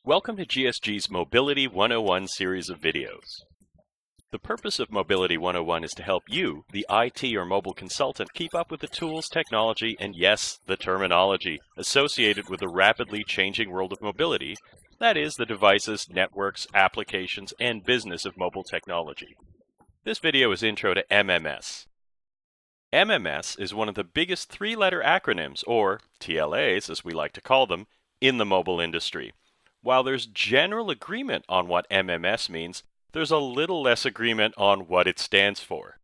Welcome to GSG's Mobility 101 series of videos. The purpose of Mobility 101 is to help you, the IT or mobile consultant, keep up with the tools, technology, and yes, the terminology associated with the rapidly changing world of mobility, that is, the devices, networks, applications, and business of mobile technology. This video is intro to MMS. MMS is one of the biggest three-letter acronyms, or TLAs as we like to call them, in the mobile industry. While there's general agreement on what MMS means, there's a little less agreement on what it stands for.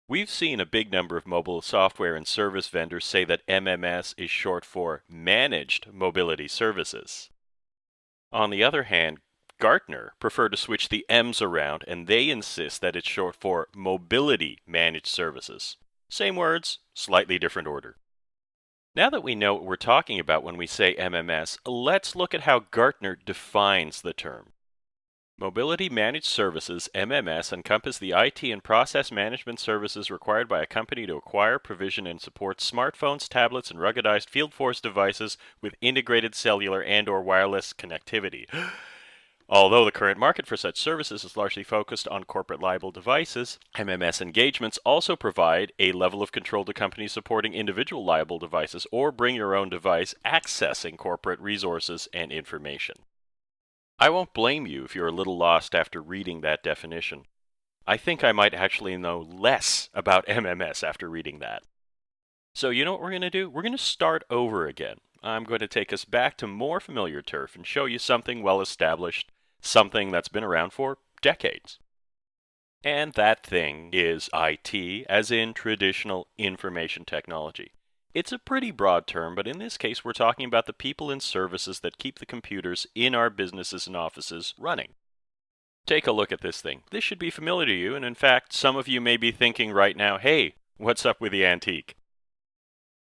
We've seen a big number of mobile software and service vendors say that MMS is short for Managed Mobility Services. On the other hand, Gartner prefer to switch the M's around, and they insist that it's short for Mobility Managed Services. Same words, slightly different order. Now that we know what we're talking about when we say MMS, let's look at how Gartner defines the term. Mobility Managed Services, MMS, encompass the IT and process management services required by a company to acquire, provision, and support smartphones, tablets, and ruggedized field force devices with integrated cellular and/or wireless connectivity. Although the current market for such services is largely focused on corporate liable devices, MMS engagements also provide a level of control to companies supporting individual liable devices or bring your own device accessing corporate resources and information. I won't blame you if you're a little lost after reading that definition. I think I might actually know less about MMS after reading that. So you know what we're going to do? We're going to start over again. I'm going to take us back to more familiar turf and show you something well established, something that's been around for decades. And that thing is IT, as in traditional information technology. It's a pretty broad term, but in this case we're talking about the people and services that keep the computers in our businesses and offices running. Take a look at this thing. This should be familiar to you, and in fact, some of you may be thinking right now, hey, what's up with the antique?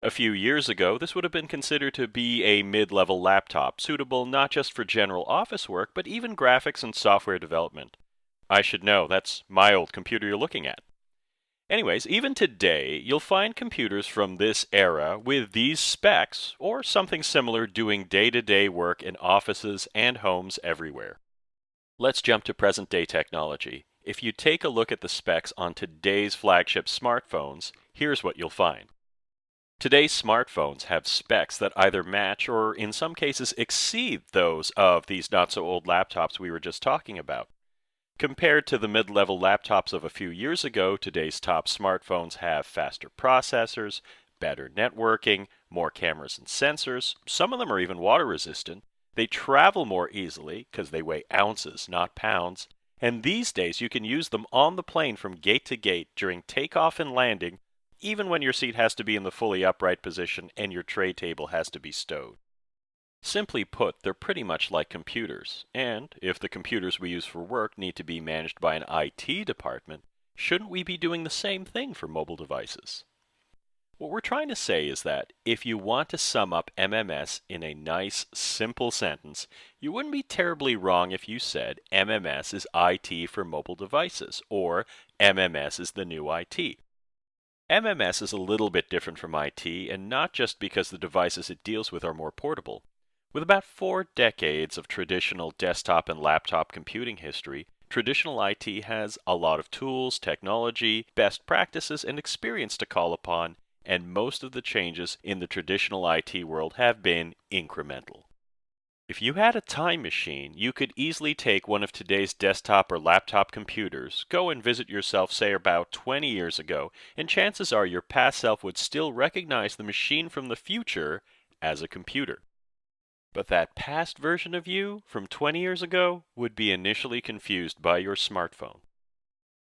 A few years ago, this would have been considered to be a mid-level laptop, suitable not just for general office work, but even graphics and software development. I should know, that's my old computer you're looking at. Anyways, even today, you'll find computers from this era with these specs, or something similar, doing day-to-day work in offices and homes everywhere. Let's jump to present-day technology. If you take a look at the specs on today's flagship smartphones, here's what you'll find. Today's smartphones have specs that either match or, in some cases, exceed those of these not-so-old laptops we were just talking about. Compared to the mid-level laptops of a few years ago, today's top smartphones have faster processors, better networking, more cameras and sensors. Some of them are even water-resistant. They travel more easily because they weigh ounces, not pounds. And these days, you can use them on the plane from gate to gate during takeoff and landing, even when your seat has to be in the fully upright position and your tray table has to be stowed. Simply put, they're pretty much like computers, and if the computers we use for work need to be managed by an IT department, shouldn't we be doing the same thing for mobile devices? What we're trying to say is that if you want to sum up MMS in a nice, simple sentence, you wouldn't be terribly wrong if you said MMS is IT for mobile devices, or MMS is the new IT. MMS is a little bit different from IT, and not just because the devices it deals with are more portable. With about 4 decades of traditional desktop and laptop computing history, traditional IT has a lot of tools, technology, best practices, and experience to call upon, and most of the changes in the traditional IT world have been incremental. If you had a time machine, you could easily take one of today's desktop or laptop computers, go and visit yourself, say, about 20 years ago, and chances are your past self would still recognize the machine from the future as a computer. But that past version of you from 20 years ago would be initially confused by your smartphone.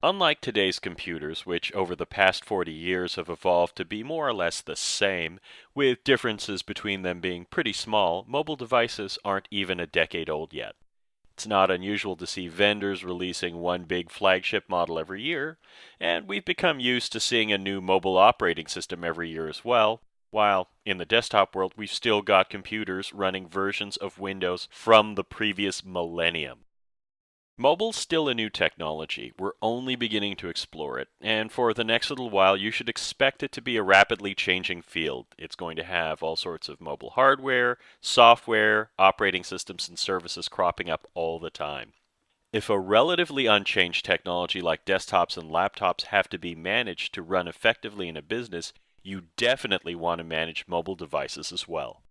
Unlike today's computers, which over the past 40 years have evolved to be more or less the same, with differences between them being pretty small, mobile devices aren't even a decade old yet. It's not unusual to see vendors releasing one big flagship model every year, and we've become used to seeing a new mobile operating system every year as well, while in the desktop world we've still got computers running versions of Windows from the previous millennium. Mobile's still a new technology. We're only beginning to explore it, and for the next little while you should expect it to be a rapidly changing field. It's going to have all sorts of mobile hardware, software, operating systems, and services cropping up all the time. If a relatively unchanged technology like desktops and laptops have to be managed to run effectively in a business, you definitely want to manage mobile devices as well.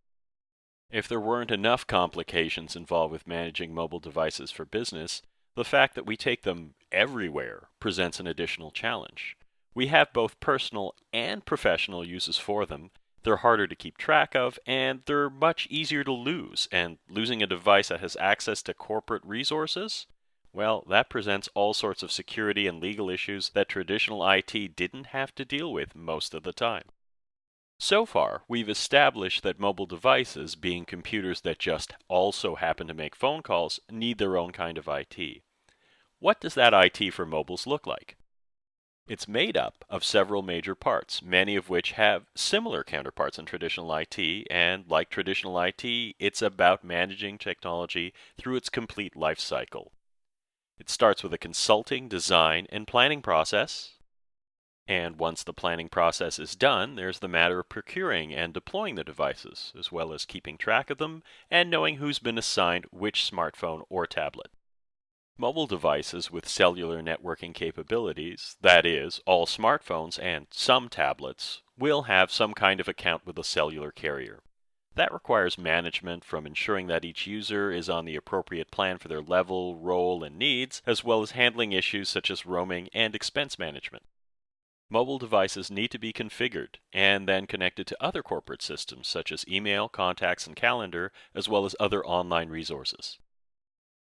If there weren't enough complications involved with managing mobile devices for business, the fact that we take them everywhere presents an additional challenge. We have both personal and professional uses for them. They're harder to keep track of, and they're much easier to lose. And losing a device that has access to corporate resources? Well, that presents all sorts of security and legal issues that traditional IT didn't have to deal with most of the time. So far, we've established that mobile devices, being computers that just also happen to make phone calls, need their own kind of IT. What does that IT for mobiles look like? It's made up of several major parts, many of which have similar counterparts in traditional IT, and like traditional IT, it's about managing technology through its complete life cycle. It starts with a consulting, design, and planning process. And once the planning process is done, there's the matter of procuring and deploying the devices, as well as keeping track of them and knowing who's been assigned which smartphone or tablet. Mobile devices with cellular networking capabilities, that is, all smartphones and some tablets, will have some kind of account with a cellular carrier. That requires management, from ensuring that each user is on the appropriate plan for their level, role, and needs, as well as handling issues such as roaming and expense management. Mobile devices need to be configured and then connected to other corporate systems such as email, contacts, and calendar, as well as other online resources.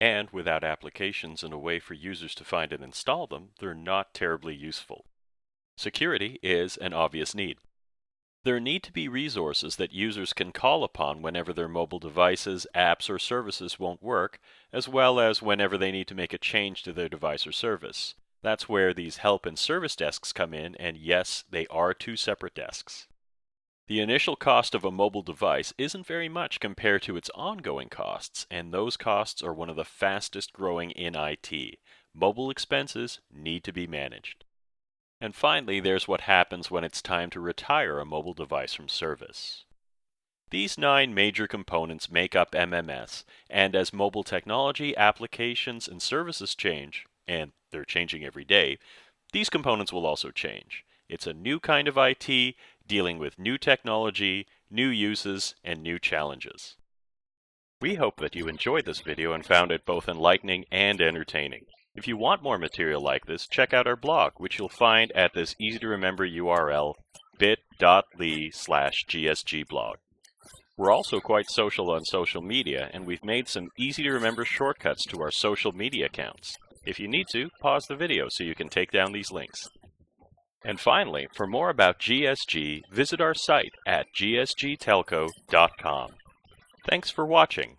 And without applications and a way for users to find and install them, they're not terribly useful. Security is an obvious need. There need to be resources that users can call upon whenever their mobile devices, apps, or services won't work, as well as whenever they need to make a change to their device or service. That's where these help and service desks come in, and yes, they are two separate desks. The initial cost of a mobile device isn't very much compared to its ongoing costs, and those costs are one of the fastest growing in IT. Mobile expenses need to be managed. And finally, there's what happens when it's time to retire a mobile device from service. These 9 major components make up MMS, and as mobile technology, applications, and services change, and they're changing every day, these components will also change. It's a new kind of IT dealing with new technology, new uses, and new challenges. We hope that you enjoyed this video and found it both enlightening and entertaining. If you want more material like this, check out our blog, which you'll find at this easy-to-remember URL, bit.ly/gsgblog. We're also quite social on social media, and we've made some easy-to-remember shortcuts to our social media accounts. If you need to, pause the video so you can take down these links. And finally, for more about GSG, visit our site at gsgtelco.com. Thanks for watching.